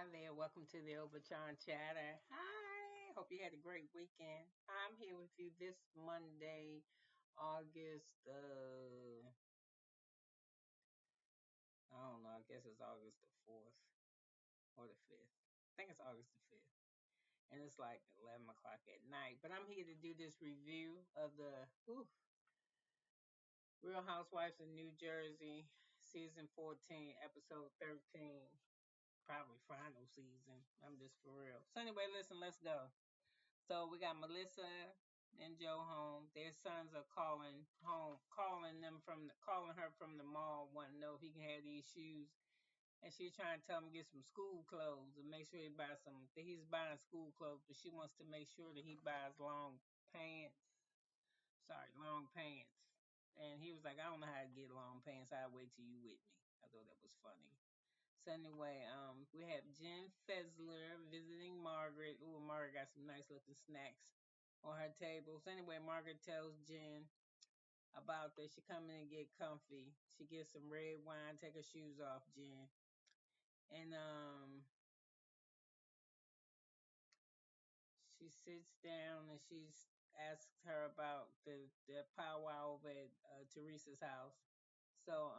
Hi there, welcome to the Obachanchatter. Hi, hope you had a great weekend. I'm here with you this Monday, August, I don't know, I guess it's August the 4th or the 5th. I think it's August the 5th. And it's like 11 o'clock at night. But I'm here to do this review of the Real Housewives of New Jersey, season 14, episode 13. Probably final season. I'm just for real. So anyway, listen, let's go. So we got Melissa and Joe home. Their sons are calling home, calling her from the mall, wanting to know if he can have these shoes. And she's trying to tell him to get some school clothes and make sure he buys some. That he's buying school clothes, but she wants to make sure that he buys long pants. Sorry, long pants. And he was like, I don't know how to get long pants. I'll wait till you with me. I thought that was funny. So anyway, we have Jenn Fessler visiting Margaret. Ooh, Margaret got some nice looking snacks on her table. So anyway, Margaret tells Jenn about that she come in and get comfy. She gets some red wine, take her shoes off, Jenn. And she sits down and she's asks her about the powwow over at Teresa's house. So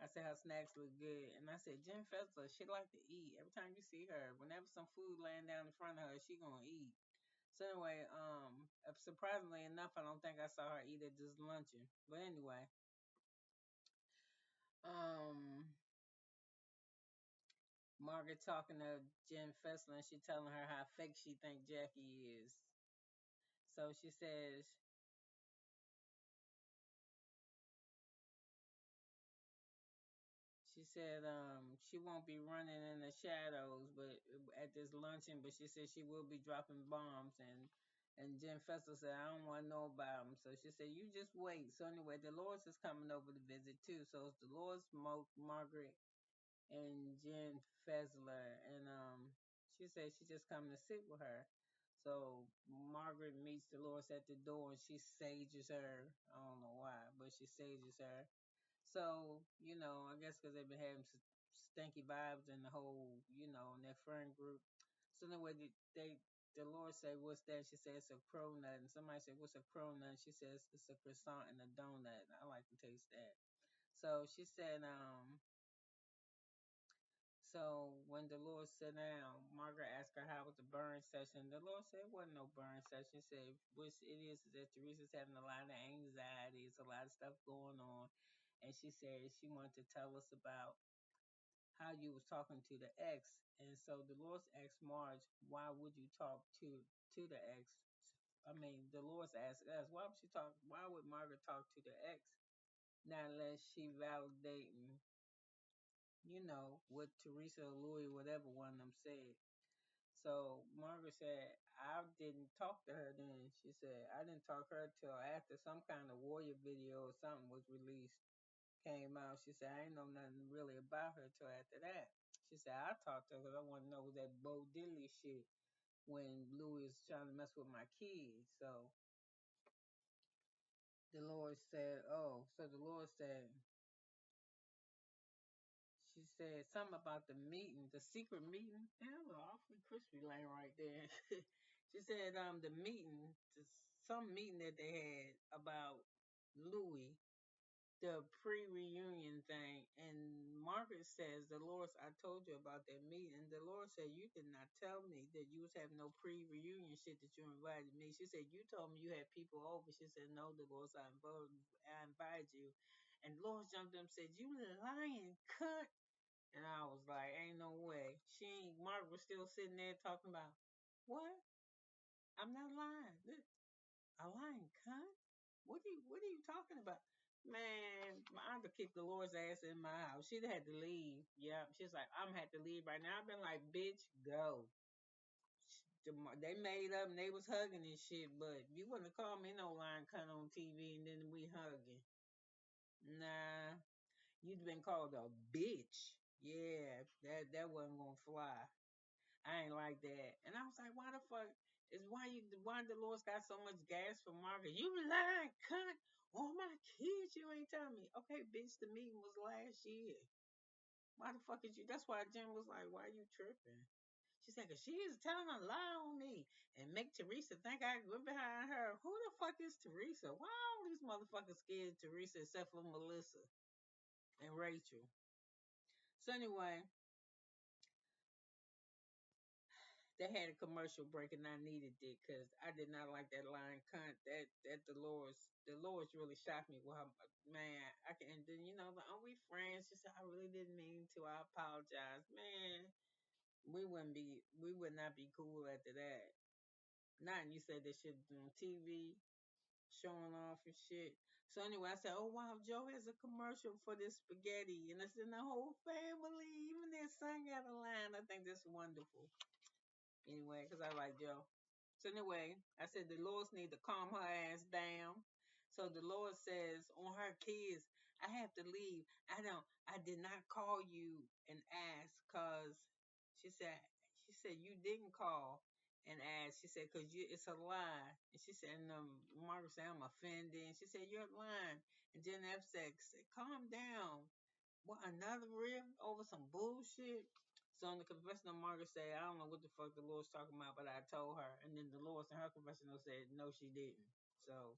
I said her snacks look good, and I said Jenn Fessler, she like to eat. Every time you see her, whenever some food laying down in front of her, she gonna eat. So anyway, surprisingly enough, I don't think I saw her eat at this luncheon. But anyway, um, Margaret talking to Jenn Fessler, and she telling her how fake she think Jackie is. So she said she won't be running in the shadows but at this luncheon, but she said she will be dropping bombs, and Jenn Fessel said, I don't want to know about them. So she said, you just wait. So anyway, Dolores is coming over to visit too. So it's Dolores, Margaret, and Jenn Fessler. And she said she just coming to sit with her. So Margaret meets Dolores at the door and she sages her. I don't know why, but she sages her. So, I guess because they've been having stanky vibes in the whole, in their friend group. So anyway, the Lord said, what's that? She said, it's a cronut. And somebody said, what's a cronut? She says, it's a croissant and a donut. I like to taste that. So she said, so when the Lord sat down, Margaret asked her how was the burn session. The Lord said it wasn't no burn session. She said, which it is that Teresa's having a lot of anxiety. It's a lot of stuff going on. And she said she wanted to tell us about how you was talking to the ex. And so Dolores asked Marge, why would you talk to the ex? I mean, Dolores asked us, why would Margaret talk to the ex? Not unless she validating, what Teresa or Louis, whatever one of them said. So Margaret said, I didn't talk to her then. She said, I didn't talk to her till after some kind of warrior video or something was released, came out. She said, I ain't know nothing really about her till after that. She said, I talked to her because I want to know that Bo Diddley shit when Louis was trying to mess with my kids. So the Lord said, she said something about the meeting, the secret meeting. Damn, an awfully crispy line right there. She said, the meeting, some meeting that they had about Louis, the pre-reunion thing, and Margaret says, Dolores, I told you about that meeting. The Lord said, you did not tell me that you was having no pre-reunion shit that you invited me. She said, you told me you had people over. She said, no, Dolores, I invited you. And Dolores jumped up and said, you lying cunt. And I was like, ain't no way. Margaret was still sitting there talking about, what? I'm not lying. A lying cunt? What are you talking about? Man, my aunt kicked the Lord's ass in my house. She'd had to leave. Yeah, she's like, I'm had to leave right now. I've been like, bitch, go. They made up and they was hugging and shit, but you wouldn't have called me no lying cunt on TV and then we hugging. Nah, you'd been called a bitch. Yeah, that wasn't gonna fly. I ain't like that. And I was like, why the fuck why the Lord's got so much gas for Margaret? You lying cunt. All my kids, you ain't telling me. Okay, bitch, the meeting was last year. Why the fuck is you? That's why Jenn was like, why are you tripping? She said, because she is telling a lie on me and make Teresa think I went behind her. Who the fuck is Teresa? Why all these motherfuckers scared of Teresa except for Melissa and Rachel? So anyway, they had a commercial break and I needed it because I did not like that line cunt. That Dolores really shocked me. Well, man, I can, and then, like, oh, we friends. She said, I really didn't mean to. I apologize. Man, we would not be cool after that. Not, and you said they should be on TV, showing off and shit. So anyway, I said, oh wow, Joe has a commercial for this spaghetti, and it's in the whole family. Even their son got a line. I think that's wonderful. Anyway, because I like Joe. So anyway, I said Dolores need to calm her ass down. So Dolores says on her kids, I have to leave. I did not call you and ask because she said, you didn't call and ask. She said, because it's a lie. And she said, and Margaret said, I'm offended. And she said, you're lying. And Jenn F said, calm down. What, another rib over some bullshit? So in the confessional, Margaret said, I don't know what the fuck the Lord's talking about, but I told her. And then the Lord in her confessional said, no, she didn't. So,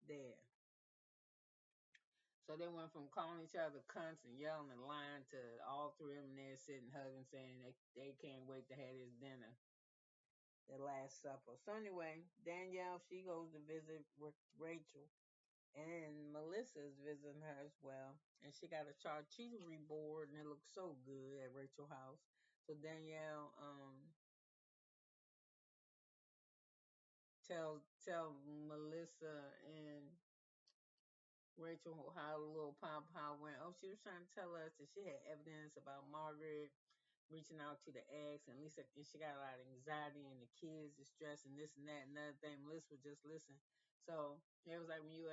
there. So they went from calling each other cunts and yelling and lying to all three of them there sitting hugging, saying they can't wait to have this dinner, their last supper. So anyway, Danielle, she goes to visit Rachel. And Melissa's visiting her as well. And she got a charcuterie board and it looks so good at Rachel's house. So Danielle tell Melissa and Rachel how the little pom pom went. Oh, she was trying to tell us that she had evidence about Margaret reaching out to the ex, and Lisa, and she got a lot of anxiety, and the kids is stressed, and this and that, and another thing. Melissa would just listen. So it was like when you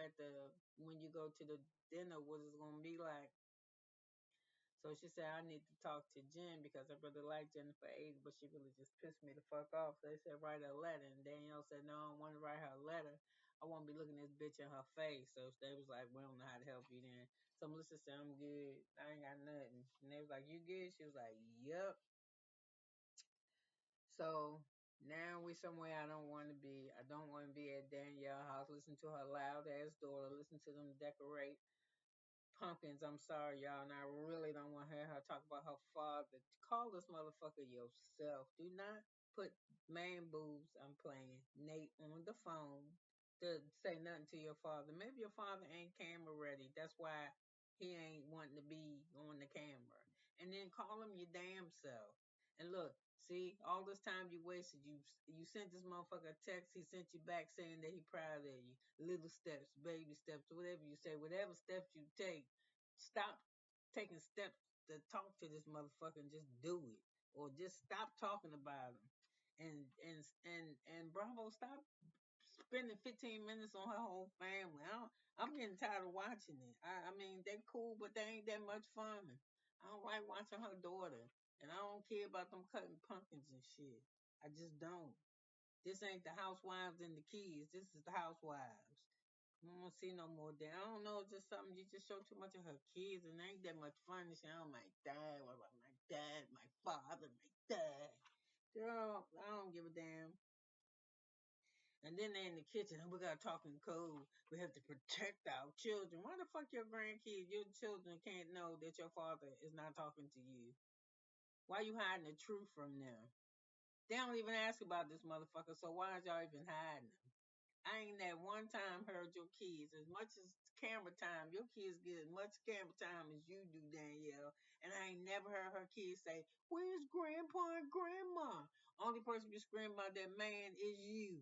go to the dinner, what it's gonna be like. So she said, I need to talk to Jenn because I really like Jennifer A, but she really just pissed me the fuck off. So they said, write her a letter. And Danielle said, no, I don't want to write her a letter. I want to be looking this bitch in her face. So they was like, we don't know how to help you then. So Melissa said, I'm good. I ain't got nothing. And they was like, you good? She was like, yep. So now we somewhere I don't want to be. I don't want to be at Danielle's house, listen to her loud ass daughter, listen to them decorate pumpkins. I'm sorry, y'all, and I really don't want to hear her talk about her father. Call this motherfucker yourself. Do not put man boobs, I'm playing, Nate on the phone to say nothing to your father. Maybe your father ain't camera ready. That's why he ain't wanting to be on the camera. And then call him your damn self. And look, see, all this time you wasted, you sent this motherfucker a text, he sent you back saying that he proud of you. Little steps, baby steps, whatever you say, whatever steps you take, stop taking steps to talk to this motherfucker and just do it. Or just stop talking about him. And Bravo, stop spending 15 minutes on her whole family. I'm getting tired of watching it. I mean, they cool, but they ain't that much fun. I don't like watching her daughter. And I don't care about them cutting pumpkins and shit. I just don't. This ain't the housewives and the kids. This is the housewives. I don't want to see no more damn. I don't know, it's just something you just show too much of her kids and ain't that much fun. And say, oh my dad, what about my dad, my father, my dad. Girl, I don't give a damn. And then they're in the kitchen, and we gotta talk in code. We have to protect our children. Why the fuck your grandkids, your children can't know that your father is not talking to you? Why you hiding the truth from them? They don't even ask about this motherfucker, so why is y'all even hiding them? I ain't that one time heard your kids, as much as camera time, your kids get as much camera time as you do, Danielle. And I ain't never heard her kids say, where's grandpa and grandma? Only person you scream about that man is you.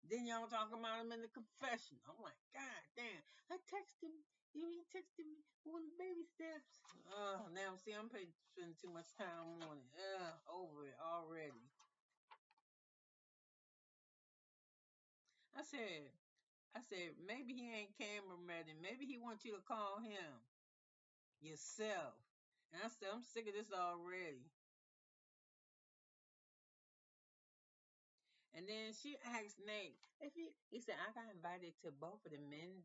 Then y'all talking about him in the confession. I'm like, God damn. I texted him. He texted me with the baby steps. Now see, I'm spending too much time on it. Over it already. I said, maybe he ain't camera ready. Maybe he wants you to call him yourself. And I said, I'm sick of this already. And then she asked Nate if he said, I got invited to both of the men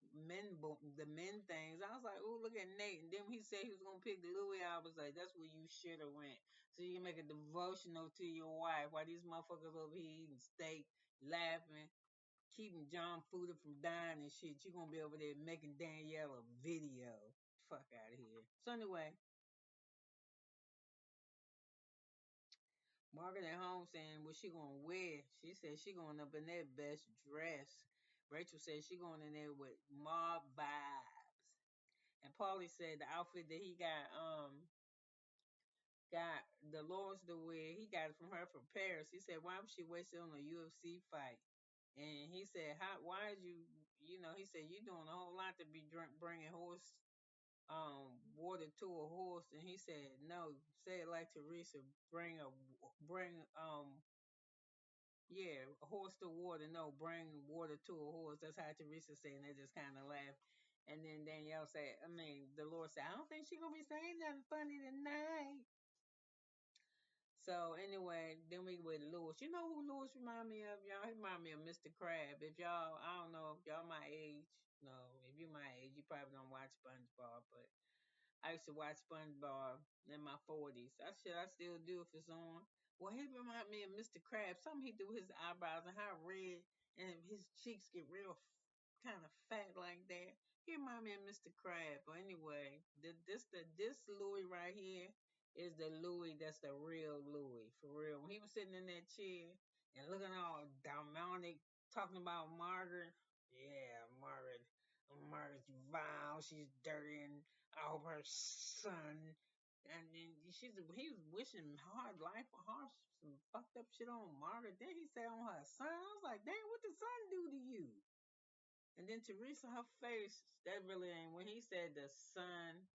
the men things. I was like, oh, look at Nate. And then when he said he was gonna pick Louis, I was like, that's where you should have went. So you can make a devotional to your wife while these motherfuckers over here eating steak, laughing, keeping John Fuda from dying and shit. You gonna be over there making Danielle a video. Fuck out of here. So anyway, Margaret at home saying what she gonna wear. She said she going up in that best dress. Rachel said she going in there with mob vibes. And Paulie said the outfit that he got Dolores to wear, he got it from her from Paris. He said, why would she waste it on a UFC fight? And he said, why is he said, you doing a whole lot to be bringing water to a horse. And he said, no, say it like Teresa, bring yeah, a horse to water. No, bring water to a horse. That's how Teresa said, and they just kind of laughed. And then Danielle said, the Lord said, I don't think she's going to be saying nothing funny tonight. So anyway, then we with Lewis. You know who Lewis remind me of, y'all? He remind me of Mr. Crab. If y'all, I don't know if y'all my age. No, if you my age, you probably don't watch SpongeBob, but I used to watch SpongeBob in my 40s. I still do if it's on. Well, he remind me of Mr. Krabs. Something he do with his eyebrows and how red and his cheeks get real kind of fat like that. He remind me of Mr. Krabs. But anyway, this Louis right here is the Louis that's the real Louis for real. When he was sitting in that chair and looking all demonic, talking about Margaret. Yeah, Margaret's vile. She's dirty and I hope her son. And then he was wishing hard life for her, some fucked up shit on Margaret. Then he said on her son. I was like, damn, what the son do to you? And then Teresa, her face, that really ain't, when he said the son,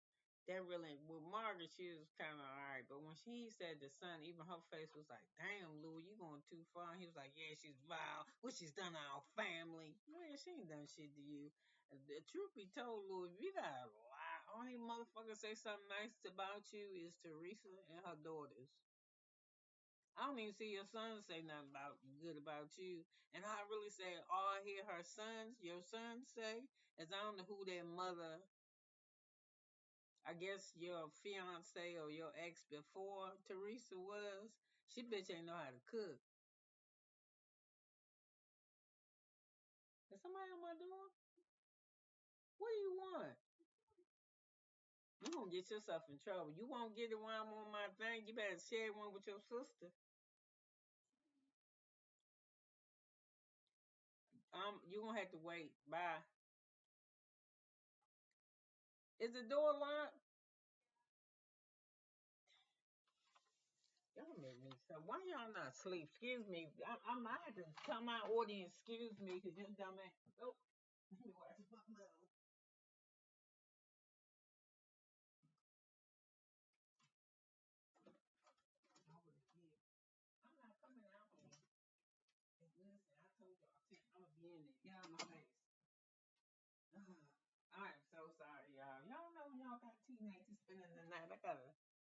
that really, with Margaret, she was kind of alright. But when he said the son, even her face was like, damn, Louis, you going too far. And he was like, yeah, she's vile. What she's done to our family. Man, she ain't done shit to you. The truth be told, Louis, if you got a lie, only motherfucker say something nice about you is Teresa and her daughters. I don't even see your sons say nothing about good about you. And I really say all I hear your sons say is I don't know who their mother, I guess your fiance or your ex before Teresa was. She bitch ain't know how to cook. Is somebody on my door? What do you want? You gonna get yourself in trouble. You won't get it while I'm on my thing. You better share one with your sister. You gonna have to wait. Bye. Is the door locked? Y'all make me so. Why y'all not sleep? Excuse me. I might have to tell my audience, excuse me, because you're dumb ass. Oh, let me watch the fuck now. I'm not coming out here. Listen, I told y'all, I'm gonna be in there. Get out of my face. I am so sorry, y'all. Y'all know y'all got teenagers spending the night. I got a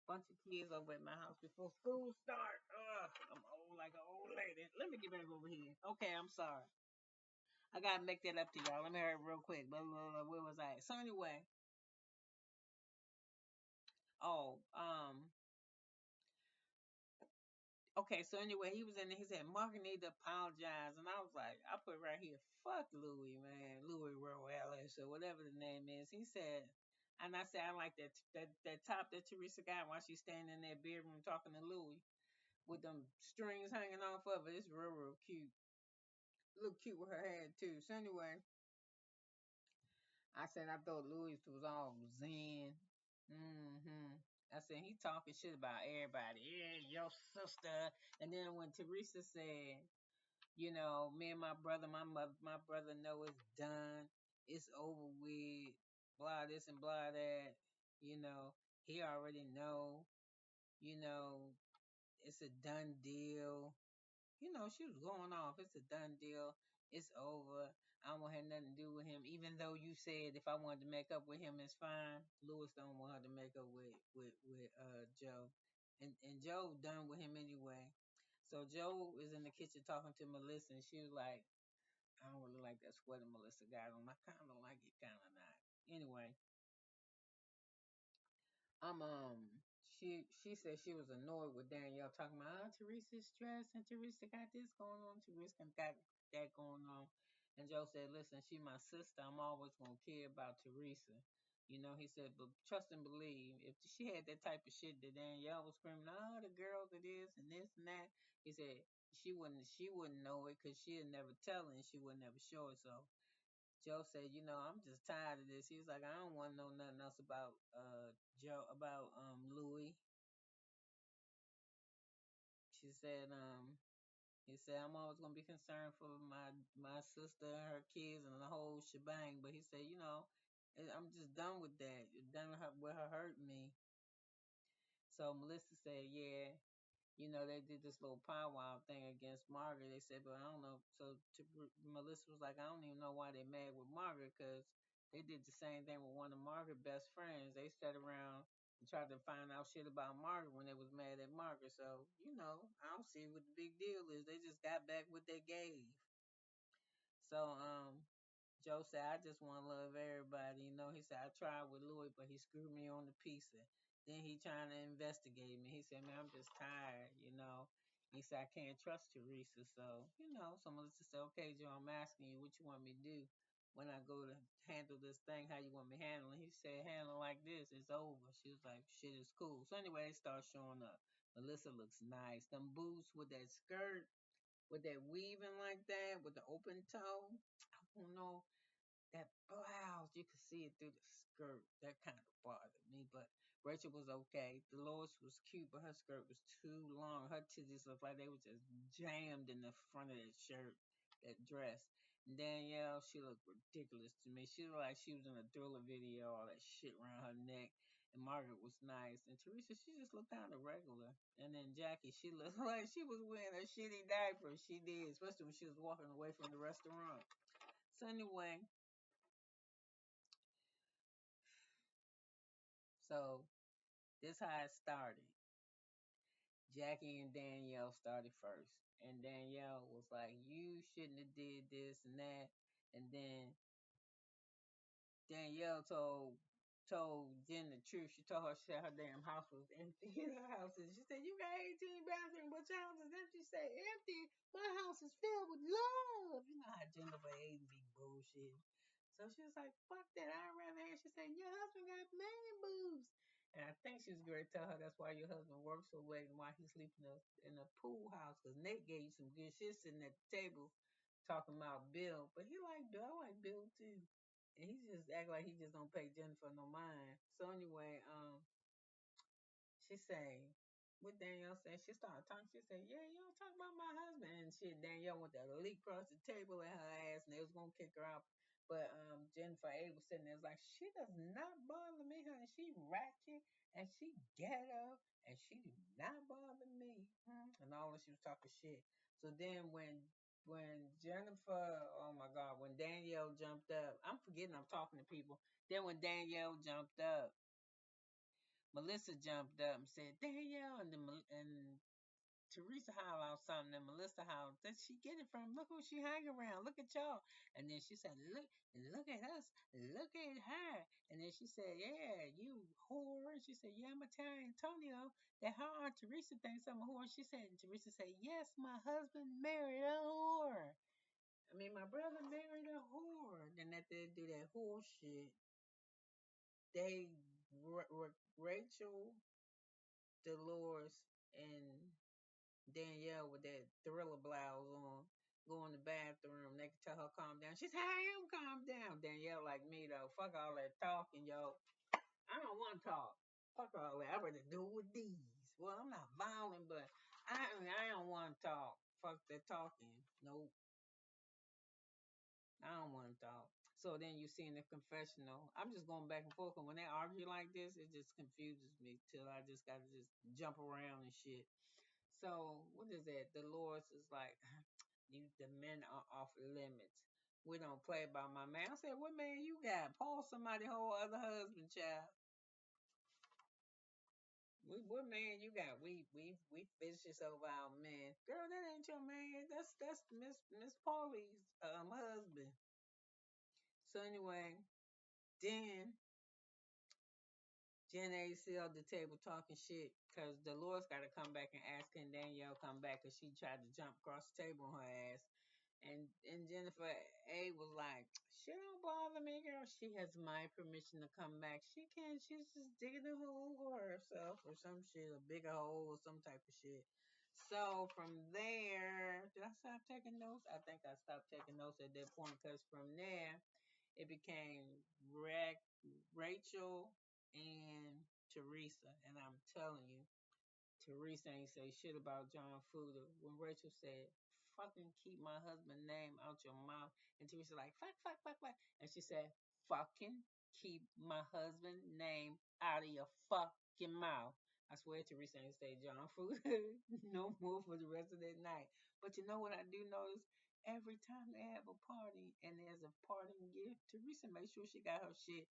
bunch of kids over at my house before school start. I'm old like an old lady. Let me get back over here. Okay, I'm sorry. I gotta make that up to y'all. Let me hurry real quick. Blah, blah, blah, where was I? So anyway, oh, okay. So anyway, he was in there. He said, "Mark need to apologize," and I was like, I put right here, "Fuck Louis, man, Louis Roellis or whatever the name is." He said, and I said, I like that top that Teresa got while she's standing in that bedroom talking to Louis with them strings hanging off of it. It's real cute. Look cute with her head too. So anyway, I said I thought Louis was all zen. I said he talking shit about everybody. Yeah, your sister. And then when Teresa said, me and my brother know it's done. It's over with. Blah this and blah that. You know, he already know. You know, it's a done deal. She was going off. It's a done deal. It's over. I don't want to have nothing to do with him. Even though you said if I wanted to make up with him, it's fine. Lewis don't want her to make up with Joe, and Joe done with him anyway. So Joe is in the kitchen talking to Melissa, and she was like, I don't really like that sweater Melissa got on. I kind of like it, kind of not. Anyway, she said she was annoyed with Danielle talking about, oh, Teresa's stressed and Teresa got this going on, Teresa got that going on. And Joe said, listen, she my sister. I'm always gonna care about Teresa. You know, he said, but trust and believe, if she had that type of shit that Danielle was screaming, oh, the girls are this and this and that, he said she wouldn't know it because she'd never tell it and she would never show it. So Joe said, I'm just tired of this. He was like, I don't want to know nothing else about Joe about Louis. She said, he said, I'm always gonna be concerned for my sister, her kids, and the whole shebang. But he said, I'm just done with that. Done with her hurting me. So Melissa said, yeah, they did this little powwow thing against Margaret. They said, but I don't know. So Melissa was like, I don't even know why they mad with Margaret because they did the same thing with one of Margaret's best friends. They sat around and tried to find out shit about Margaret when they was mad at Margaret. So, I don't see what the big deal is. They just got back what they gave. So, Joe said, I just want to love everybody. He said, I tried with Louis, but he screwed me on the pizza. Then he trying to investigate me. He said, man, I'm just tired. He said, I can't trust Teresa. So Melissa said, okay, Joe, I'm asking you what you want me to do when I go to handle this thing, how you want me handling. He said, handle like this, it's over. She was like, shit is cool. So anyway, they start showing up. Melissa looks nice. Them boots with that skirt, with that weaving like that, with the open toe. I don't know that blouse, you could see it through the skirt. That kind of bothered me, but Rachel was okay. Dolores was cute, but her skirt was too long. Her titties looked like they were just jammed in the front of that shirt, that dress. And Danielle, she looked ridiculous to me. She looked like she was in a Thriller video, all that shit around her neck. And Margaret was nice. And Teresa, she just looked kind of regular. And then Jackie, she looked like she was wearing a shitty diaper. She did, especially when she was walking away from the restaurant. So anyway, so this how it started. Jackie and Danielle started first. And Danielle was like, you shouldn't have did this and that. And then Danielle told Jen the truth. She told her she said her damn house was empty. Her house is, she said, you got 18 bathrooms, but your house is empty. She said, empty. My house is filled with love. You know how Jennifer A be bullshit. So she was like, fuck that. I'd rather have. She said, your husband got man boobs. And I think she was going to tell her that's why your husband works so late and why he's sleeping in a pool house. Because Nate gave you some good shit sitting at the table talking about Bill. But he like Bill. I like Bill too. And he just act like he just don't pay Jennifer no mind. So anyway, she say, what Danielle said, she started talking. She said, yeah, you don't talk about my husband. And shit, Danielle went to leap across the table at her ass and they was going to kick her out. But Jennifer A was sitting there was like, she does not bother me, honey. She ratchet and she ghetto and she do not bother me. And all that she was talking shit. So then when Jennifer, oh my God, when Danielle jumped up, I'm forgetting I'm talking to people. Then when Danielle jumped up, Melissa jumped up and said, Danielle, and Teresa hollering out something, and Melissa hollered, did she get it from? Look who she hang around. Look at y'all. And then she said, look at us. Look at her. And then she said, yeah, you whore. And she said, yeah, I'm telling Antonio that her Aunt Teresa thinks I'm a whore. She said, and Teresa said, yes, my husband married a whore. I mean, my brother married a whore. Then that they do that whore shit. They, Rachel, Dolores, and Danielle with that Thriller blouse on, go in the bathroom. They can tell her calm down. She said, I am calm down. Danielle like me though. Fuck all that talking, yo. I don't want to talk. Fuck all that. I rather do it with these. Well, I'm not violent, but I don't want to talk. Fuck that talking. Nope. I don't want to talk. So then you see in the confessional, I'm just going back and forth. And when they argue like this, it just confuses me till I just got to just jump around and shit. So what is that? Dolores is like, the men are off limits. We don't play by my man. I said, what man you got? Paul somebody whole other husband, child. What man you got? We vicious over our man. Girl, that ain't your man. That's Miss Paulie's husband. So anyway, then Jenn A sit at the table talking shit because Dolores got to come back and ask can Danielle come back because she tried to jump across the table on her ass. And Jennifer A was like, she don't bother me, girl. She has my permission to come back. She can't. She's just digging a hole for herself or some shit, a bigger hole or some type of shit. So from there, did I stop taking notes? I think I stopped taking notes at that point because from there it became Rachel and Teresa, and I'm telling you. Teresa ain't say shit about John Fuda. When Rachel said, fucking keep my husband's name out your mouth. And Teresa like, fuck, fuck, fuck, fuck. And she said, fucking keep my husband's name out of your fucking mouth. I swear Teresa ain't say John Fuda no more for the rest of that night. But you know what I do notice? Every time they have a party and there's a parting gift, Teresa makes sure she got her shit.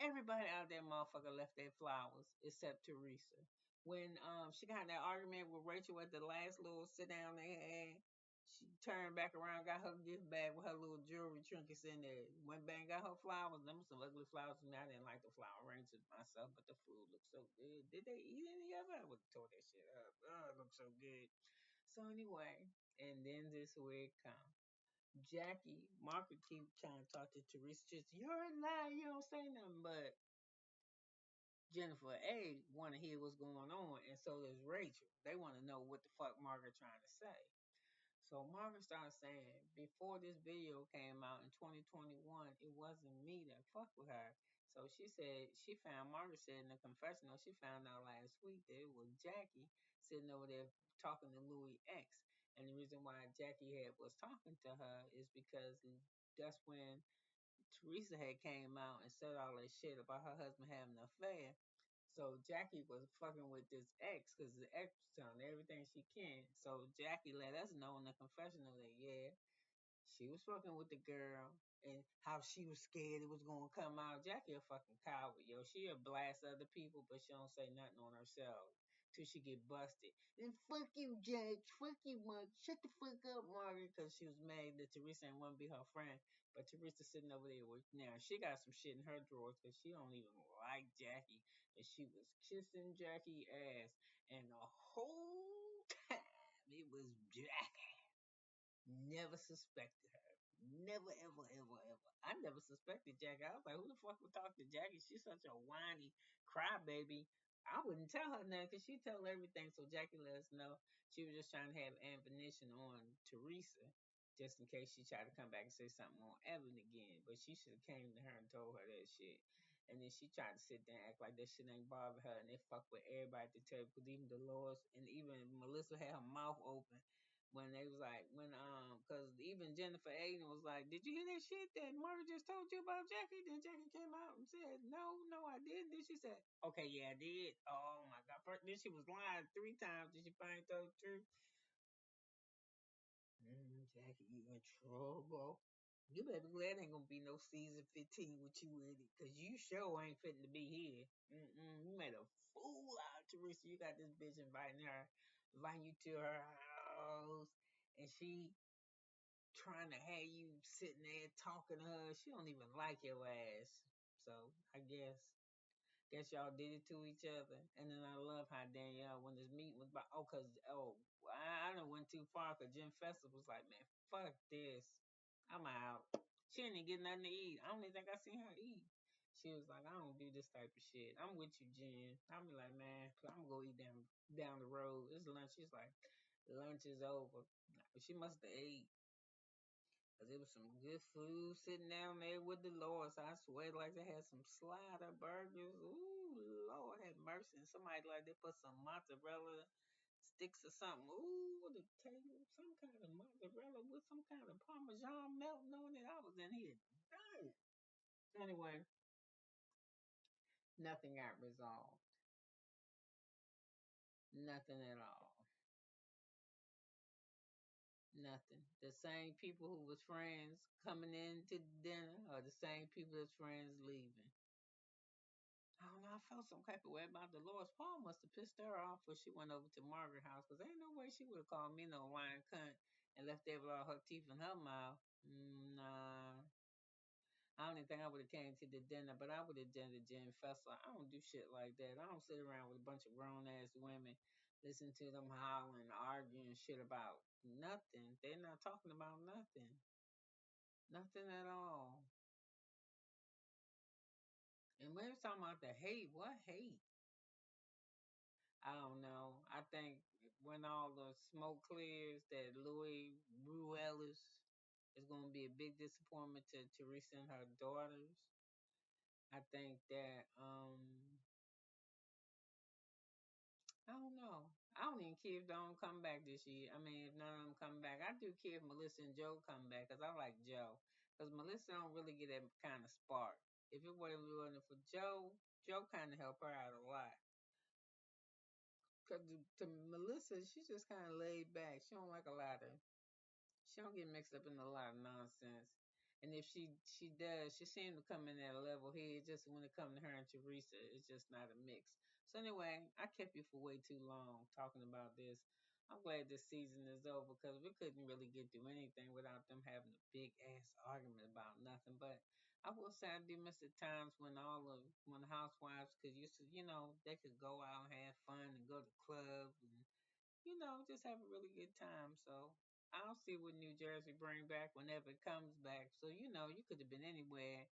Everybody out there motherfucker left their flowers except Teresa. When she got in that argument with Rachel at the last little sit down they had, she turned back around, got her gift bag with her little jewelry trinkets in there. Went back and got her flowers. Them were some ugly flowers to me. I didn't like the flower arrangements myself, but the food looked so good. Did they eat any of it? I would have tore that shit up. Oh, it looked so good. So anyway, and then this way it comes. Jackie, Margaret keep trying to talk to Teresa. Just you're a lie. You don't say nothing. But Jennifer A want to hear what's going on, and so does Rachel. They want to know what the fuck Margaret trying to say. So Margaret started saying before this video came out in 2021, it wasn't me that fucked with her. So she said she found Margaret said in the confessional she found out last week that it was Jackie sitting over there talking to Louis X. And the reason why Jackie had was talking to her is because that's when Teresa had came out and said all that shit about her husband having an affair. So Jackie was fucking with this ex because the ex was telling everything she can. So Jackie let us know in the confessional that yeah, she was fucking with the girl and how she was scared it was gonna come out. Jackie a fucking coward, yo. She'll blast other people, but she don't say nothing on herself till she get busted. Then fuck you, Jack. Fuck you, Mark. Shut the fuck up, Margaret, because she was mad that Teresa ain't want to be her friend. But Teresa sitting over there with now she got some shit in her drawers because she don't even like Jackie. And she was kissing Jackie ass, and the whole time it was Jackie. Never suspected her. Never, ever, ever, ever. I never suspected Jackie. I was like, who the fuck would talk to Jackie? She's such a whiny crybaby. I wouldn't tell her nothing because she tell everything. So Jackie let us know she was just trying to have ammunition on Teresa just in case she tried to come back and say something on Evan again. But she should have came to her and told her that shit. And then she tried to sit there and act like that shit ain't bother her. And they fuck with everybody at the table because even Dolores and even Melissa had her mouth open when they was like because even Jennifer Aiden was like, did you hear that shit that Marge just told you about Jackie? Then Jackie came out and said, no, I didn't. Then she said, okay, yeah, I did. Oh my god. First, then she was lying 3 times. Did she finally tell the truth? Jackie, you in trouble. You better be glad ain't gonna be no season 15 with you in it, cause you sure ain't fitting to be here. You made a fool out of Teresa. You got this bitch inviting you to her house, and she trying to have you sitting there talking to her. She don't even like your ass. So I guess y'all did it to each other. And then I love how Danielle, when this meeting was about, I done went too far because Jen Festival was like, man, fuck this. I'm out. She didn't even get nothing to eat. I don't even think I seen her eat. She was like, I don't do this type of shit. I'm with you, Jen. I'm be like, man, I'm gonna go eat down the road. It's lunch. She's like, lunch is over. She must have ate. Cause it was some good food sitting down there with the Lord. So I swear like they had some slider burgers. Ooh, Lord have mercy. And somebody like they put some mozzarella sticks or something. Ooh, with a table, some kind of mozzarella with some kind of parmesan melting on it. I was in here dying. Anyway, nothing got resolved. Nothing at all. Nothing. The same people who was friends coming in to dinner are the same people that's friends leaving. I don't know. felt some type of way about Dolores. Paul must have pissed her off when she went over to Margaret's house, because ain't no way she would have called me no lying cunt and left there with all her teeth in her mouth. Nah. I don't even think I would have came to the dinner, but I would have done the Jenn Festival. I don't do shit like that. I don't sit around with a bunch of grown ass women, listen to them hollering, arguing shit about nothing. They're not talking about nothing. Nothing at all. And we're talking about the hate. What hate? I don't know. I think when all the smoke clears, that Louis Ruelas is going to be a big disappointment to Teresa and her daughters. I think that I don't know. I don't even care if they don't come back this year. I mean, if none of them come back, I do care if Melissa and Joe come back because I like Joe. Because Melissa don't really get that kind of spark. If it wasn't for Joe, Joe kind of helped her out a lot. Because to Melissa, she's just kind of laid back. She don't like a lot of she don't get mixed up in a lot of nonsense. And if she does, she seems to come in at a level head. Just when it comes to her and Teresa, it's just not a mix. So anyway, I kept you for way too long talking about this. I'm glad this season is over because we couldn't really get through anything without them having a big ass argument about nothing. But I will say I do miss the times when the housewives could used to, they could go out and have fun and go to clubs and just have a really good time. So I'll see what New Jersey bring back whenever it comes back. So you could have been anywhere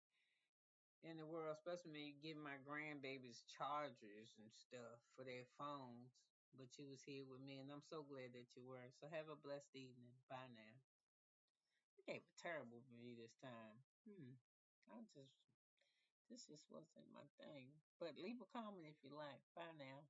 in the world, especially when you give my grandbabies chargers and stuff for their phones. But you was here with me, and I'm so glad that you were. So have a blessed evening. Bye now. You gave a terrible for me this time. I just this just wasn't my thing. But leave a comment if you like. Bye now.